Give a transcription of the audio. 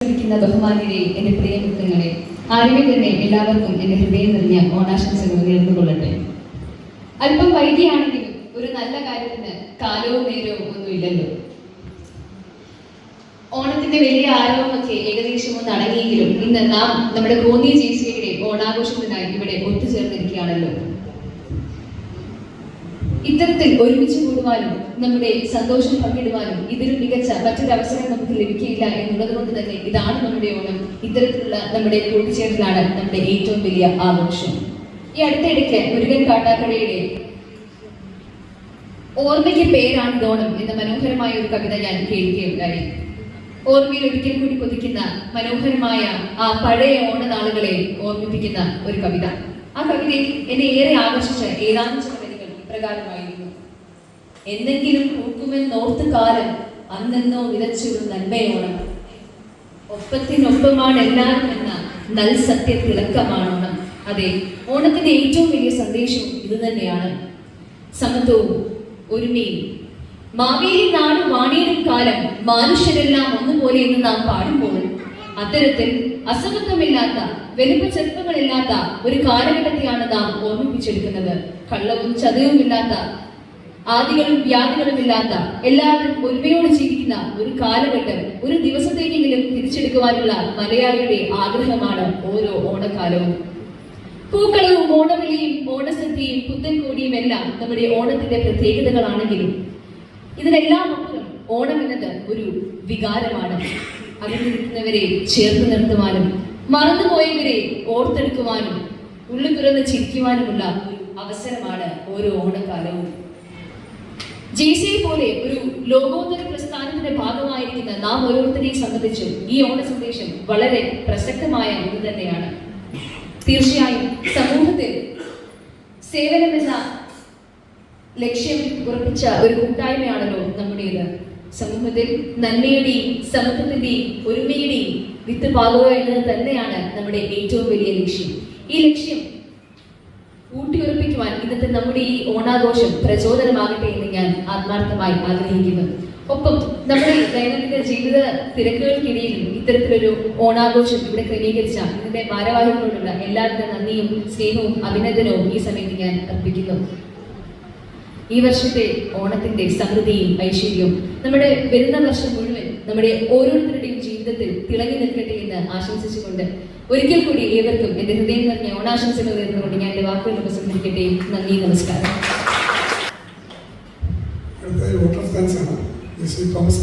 ബഹുമാന്യരെ, എന്റെ പ്രിയമിത്രങ്ങളെ, ആദ്യമേ തന്നെ എല്ലാവർക്കും എന്റെ ഹൃദയം നിറഞ്ഞ ഓണാശംസകൾ നേർന്നുകൊള്ളട്ടെ. അല്പം വൈകിയാണെങ്കിലും ഒരു നല്ല കാര്യത്തിന് കാലവും നേരവും ഒന്നുമില്ലല്ലോ. ഓണത്തിന്റെ വലിയ ആരവമൊക്കെ ഏകദേശം ഒന്ന് അടങ്ങിയെങ്കിലും ഇന്ന് നാം നമ്മുടെ കോന്നി JCയുടെ ഓണാഘോഷത്തിനായി ഇവിടെ ഒത്തുചേർന്നിരിക്കുകയാണല്ലോ. ഇത്തരത്തിൽ ഒരുമിച്ച് കൂടുവാനും നമ്മുടെ സന്തോഷം പങ്കിടുവാനും ഇതിലും മികച്ച മറ്റൊരു അവസരം നമുക്ക് ലഭിക്കില്ല എന്നുള്ളത് കൊണ്ട് തന്നെ ഇതാണ് നമ്മുടെ ഓണം. ഇത്തരത്തിലുള്ള നമ്മുടെ കൂട്ടുചേരലാണ് നമ്മുടെ ഏറ്റവും വലിയ ആഘോഷം. ഈ അടുത്തിടയ്ക്ക് മുരുകൻ കാട്ടാക്കടയുടെ ഓർമ്മയ്ക്ക് പേരാണ് ഓണം എന്ന മനോഹരമായ ഒരു കവിത ഞാൻ കേൾക്കുകയുണ്ടായി. ഓർമ്മയിൽ ഒരിക്കൽ കൂടി കൊതിക്കുന്ന മനോഹരമായ ആ പഴയ ഓണനാളുകളെ ഓർമ്മിപ്പിക്കുന്ന ഒരു കവിത. ആ കവിതയിൽ എന്നെ ഏറെ ആകർഷിച്ച ഏതാനും ചില വരികൾ ഇപ്രകാരമായിരുന്നു. എന്തെങ്കിലും പൂക്കുമെന്നോർത്ത് കാലം അന്നെന്നോ വിതച്ചൊരു നന്മയോണം, ഒപ്പത്തിനൊപ്പമാണ് എല്ലാവരും എന്ന നൽ സത്യ തിളക്കമാണ് ഓണം. അതെ, ഓണത്തിന്റെ ഏറ്റവും വലിയ സന്ദേശം ഇത് തന്നെയാണ്. സമത്വവും ഒരുമയും. മാവേലി നാട് വാണിയിടും കാലം മനുഷ്യരെല്ലാം ഒന്നുപോലെ എന്ന് നാം പാടുമ്പോൾ അത്തരത്തിൽ അസമത്വമില്ലാത്ത വലുപ്പ ചെറുപ്പങ്ങളില്ലാത്ത ഒരു കാലഘട്ടത്തെയാണ് നാം ഓർമ്മിപ്പിച്ചെടുക്കുന്നത്. കള്ളവും ചതവുമില്ലാത്ത, ആദികളും വ്യാധികളുമില്ലാത്ത, എല്ലാവരും ഒരുമയോട് ജീവിക്കുന്ന ഒരു കാലഘട്ടം ഒരു ദിവസത്തേക്കെങ്കിലും തിരിച്ചെടുക്കുവാനുള്ള മലയാളിയുടെ ആഗ്രഹമാണ് ഓരോ ഓണക്കാലവും. പൂക്കളവും ഓണവിളിയും ഓണസദ്യയും പുത്തൻകോടിയും എല്ലാം നമ്മുടെ ഓണത്തിന്റെ പ്രത്യേകതകളാണെങ്കിലും ഇതിനെല്ലാം അപ്പുറം ഓണം എന്നത് ഒരു വികാരമാണ്. അകന്നിരിക്കുന്നവരെ ചേർത്ത് നിർത്തുവാനും മറന്നുപോയവരെ ഓർത്തെടുക്കുവാനും ഉള്ളു തുറന്ന് ചിരിക്കുവാനുമുള്ള ഒരു അവസരമാണ് ഓരോ ഓണക്കാലവും. JC പോലെ ഒരു ലോകോത്തര പ്രസ്ഥാനത്തിന്റെ ഭാഗമായിരിക്കുന്ന നാം ഓരോരുത്തരെയും സംബന്ധിച്ചും ഈ ഓണ സന്ദേശം വളരെ പ്രസക്തമായ ഒന്ന് തന്നെയാണ്. തീർച്ചയായും സമൂഹത്തിൽ സേവനമെന്ന ലക്ഷ്യം ഉറപ്പിച്ച ഒരു കൂട്ടായ്മയാണല്ലോ നമ്മുടേത്. സമൂഹത്തിൽ നന്മയുടെയും സമത്വത്തിന്റെയും ഒരുമയുടെയും വിത്ത് പാകുക എന്നത് തന്നെയാണ് നമ്മുടെ ഏറ്റവും വലിയ ലക്ഷ്യം. ഈ ലക്ഷ്യം ഊട്ടിയുറപ്പിക്കുവാൻ ഇന്നത്തെ നമ്മുടെ ഈ ഓണാഘോഷം പ്രചോദനമാകട്ടെ എന്ന് ഞാൻ ആത്മാർത്ഥമായി ആഗ്രഹിക്കുന്നു. ഒപ്പം നമ്മുടെ ദൈനംദിന ജീവിത തിരക്കുകൾക്കിടയിലും ഇത്തരത്തിലൊരു ഓണാഘോഷം ഇവിടെ ക്രമീകരിച്ച ഇതിന്റെ ഭാരവാഹികളോടുള്ള എല്ലാവിധ നന്ദിയും സ്നേഹവും അഭിനന്ദനവും ഈ സമയത്ത് ഞാൻ അർപ്പിക്കുന്നു. ഈ വർഷത്തെ ഓണത്തിന്റെ സമൃദ്ധിയും ഐശ്വര്യവും നമ്മുടെ വരുന്ന വർഷം മുഴുവൻ നമ്മുടെ ഓരോരുത്തരുടെയും ജീവിതത്തിൽ തിളങ്ങി നിൽക്കട്ടെ എന്ന് ആശംസിച്ചുകൊണ്ട് ഒരിക്കൽ കൂടി ഏവർക്കും എന്റെ ഹൃദയം നിറഞ്ഞ ഓണാശംസകൾ നേർന്നുകൊണ്ട് ഞാൻ എന്റെ വാക്കുകൾ ഉപസംഹരിക്കട്ടെ. നന്ദി, നമസ്കാരം. തോമസ്